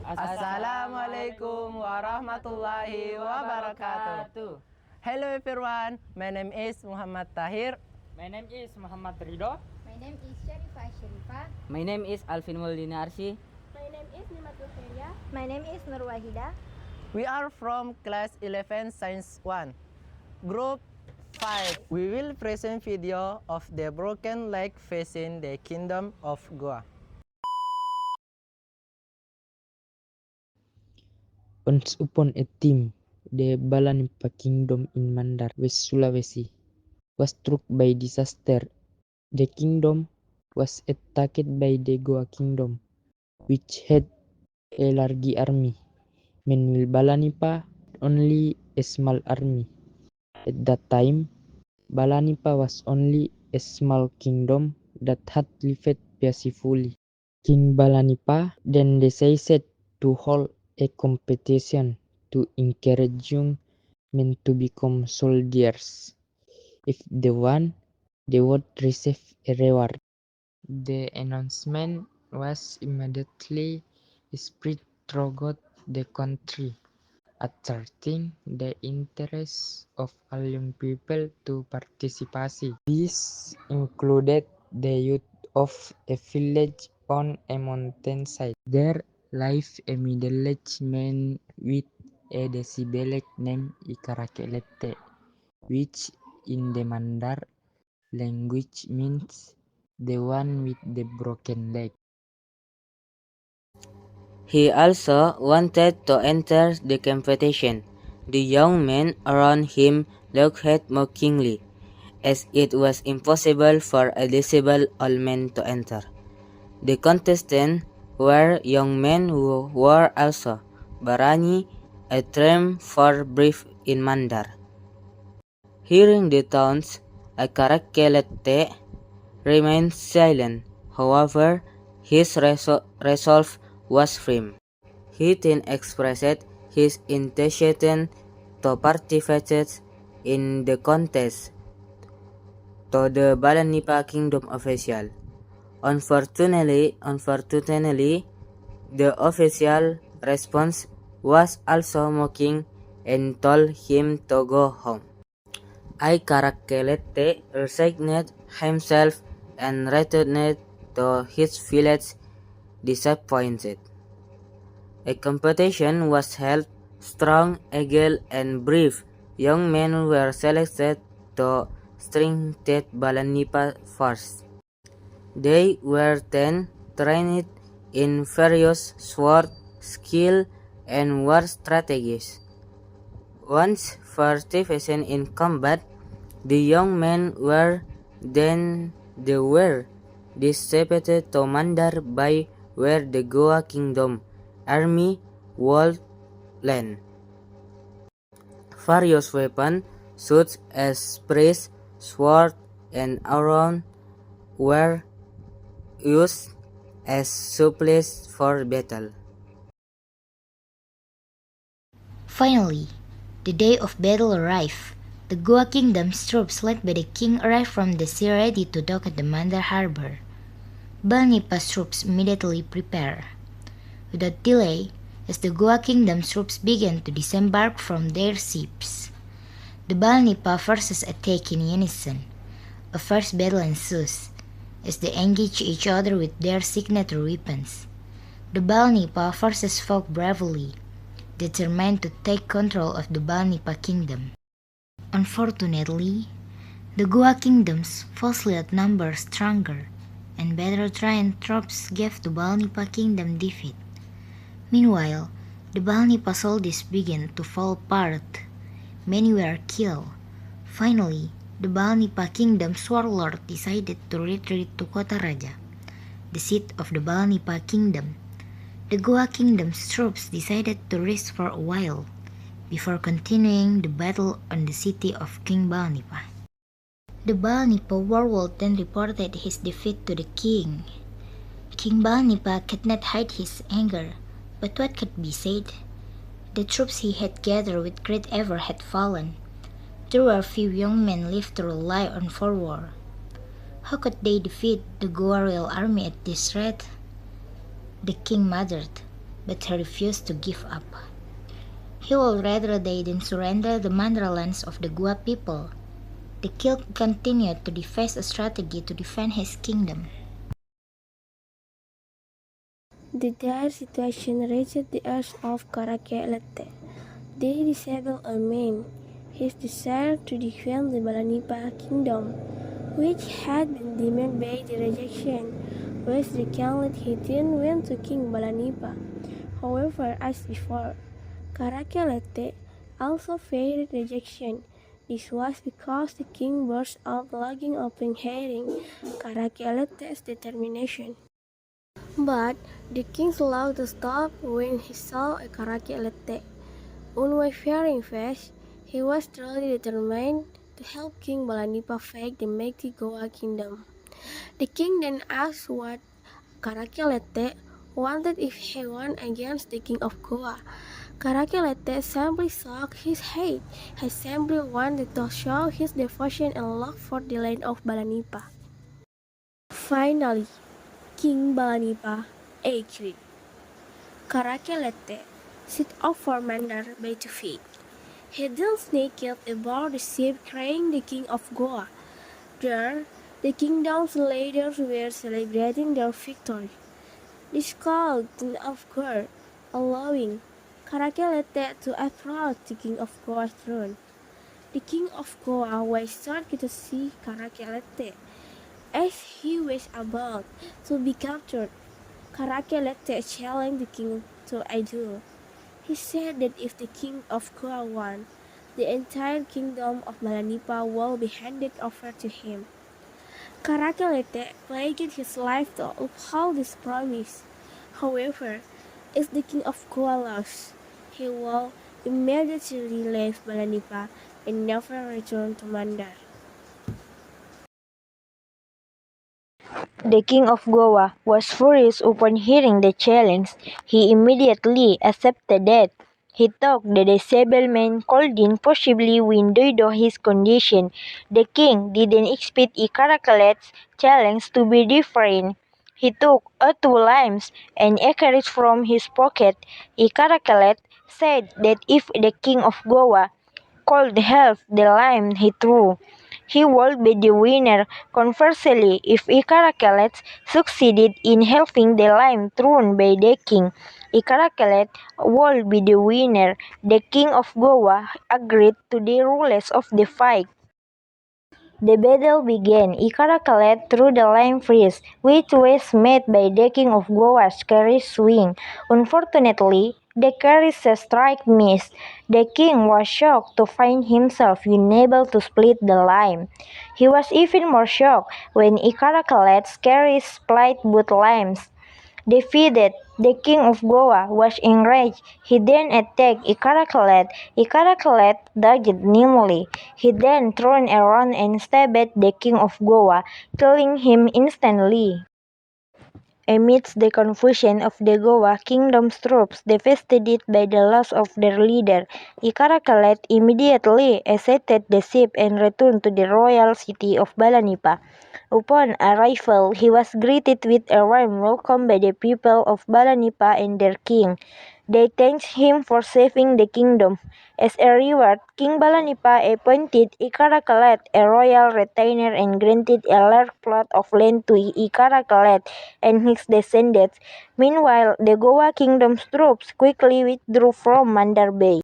Assalamualaikum warahmatullahi wabarakatuh. Hello everyone, my name is Muhammad Tahir. My name is Muhammad Ridho. My name is Sharifah. My name is Alvin Muldina Arsi. My name is Nimatul Feria. My name is Nur Wahida. We are from class 11 Science 1, group 5. We will present video of the broken leg facing the kingdom of Goa. Once upon a time, the Balanipa kingdom in Mandar, West Sulawesi, was struck by disaster. The kingdom was attacked by the Goa kingdom, which had a large army. Meanwhile, Balanipa only a small army. At that time, Balanipa was only a small kingdom that had lived peacefully. King Balanipa then decided to hold a competition to encourage young men to become soldiers. If they won, they would receive a reward. The announcement was immediately spread throughout the country, attracting the interest of all young people to participate. This included the youth of a village on a mountainside. There lived a middle-aged man with a disability named Ikarakelete, which in the Mandar language means the one with the broken leg. He also wanted to enter the competition. The young men around him laughed mockingly, as it was impossible for a disabled old man to enter. The contestants were young men who were also Barani, a term for brave in Mandar. Hearing the taunts, Akarakelete remained silent. However, his resolve was firm. He then expressed his intention to participate in the contest to the Balanipa kingdom official. Unfortunately, the official response was also mocking and told him to go home. Aikarakelete resigned himself and returned to his village disappointed. A competition was held. Strong, agile, and brave young men were selected to strengthen Balanipa force. They were then trained in various sword skill and war strategies. Once participating in combat, the young men were distributed to Mandar by where the Goa kingdom army would land. Various weapons such as spears, sword, and arrows were used as supplies for battle. Finally, the day of battle arrived. The Goa kingdom's troops led by the king arrived from the sea ready to dock at the Mandar harbor. Balanipa's troops immediately prepared. Without delay, as the Goa kingdom's troops began to disembark from their ships, the Balanipa forces attacked in unison. A first battle ensues, as they engage each other with their signature weapons. The Balanipa forces fought bravely, determined to take control of the Balanipa kingdom. Unfortunately, the Goa kingdom's falsely outnumbered stronger and better trained troops gave the Balanipa kingdom defeat. Meanwhile, the Balanipa soldiers began to fall apart. Many were killed. Finally, the Balanipa kingdom's warlord decided to retreat to Kota Raja, the seat of the Balanipa kingdom. The Goa kingdom's troops decided to rest for a while before continuing the battle on the city of King Balanipa. The Balanipa warlord then reported his defeat to the king. King Balanipa could not hide his anger, but what could be said? The troops he had gathered with great effort had fallen. There were few young men left to rely on for war. How could they defeat the Goa royal army at this rate? The king muttered, but he refused to give up. He would rather die than surrender the Mandarlands of the Gua people. The king continued to devise a strategy to defend his kingdom. The dire situation reached the ears of Caraquelete. They disabled a man. His desire to defend the Balanipa kingdom, which had been deemed by the rejection, was rekindled. He then went to King Balanipa. However, as before, Caraquelete also feared rejection. This was because the king burst out laughing upon hearing Caraquelete's determination. But the king allowed to stop when he saw a Caraquelete. Unwavering face, he was truly determined to help King Balanipa fight the mighty Goa kingdom. The king then asked what Caraquelete wanted if he won against the king of Goa. Caraquelete simply shook his head. He simply wanted to show his devotion and love for the land of Balanipa. Finally, King Balanipa agreed. Caraquelete set off for Mandar by 2 feet. He then sneaked aboard the ship carrying the king of Goa. There, the kingdom's leaders were celebrating their victory. The skull turned off guard, allowing Caraquelete to approach the king of Goa's throne. The king of Goa was shocked to see Caraquelete. As he was about to be captured, Caraquelete challenged the king to a duel. He said that if the king of Goa won, the entire kingdom of Balanipa will be handed over to him. Caraquelete pledged his life to uphold this promise. However, if the king of Goa lost, he will immediately leave Balanipa and never return to Mandar. The king of Goa was furious upon hearing the challenge. He immediately accepted it. He thought the disabled man could then possibly win due to his condition. The king didn't expect Caraquelete's challenge to be different. He took out 2 limes and a carrot from his pocket. Caraquelete said that if the king of Goa could have the lime he threw, he would be the winner. Conversely, if Caraquelete succeeded in helping the lime thrown by the king, Caraquelete would be the winner. The king of Goa agreed to the rules of the fight. The battle began. Caraquelete threw the lime first, which was met by the king of Goa's carry swing. Unfortunately, the carry's strike missed. The king was shocked to find himself unable to split the lime. He was even more shocked when Caraquelete's carry split both limes. Defeated, the king of Goa was enraged. He then attacked Caraquelete. Caraquelete dodged nimbly. He then turned around and stabbed the king of Goa, killing him instantly. Amidst the confusion of the Goa kingdom's troops devastated by the loss of their leader, Caraquelete immediately exited the ship and returned to the royal city of Balanipa. Upon arrival, he was greeted with a warm welcome by the people of Balanipa and their king. They thanked him for saving the kingdom. As a reward, King Balanipa appointed Caraquelete a royal retainer and granted a large plot of land to Caraquelete and his descendants. Meanwhile, the Goa kingdom's troops quickly withdrew from Mandar Bay.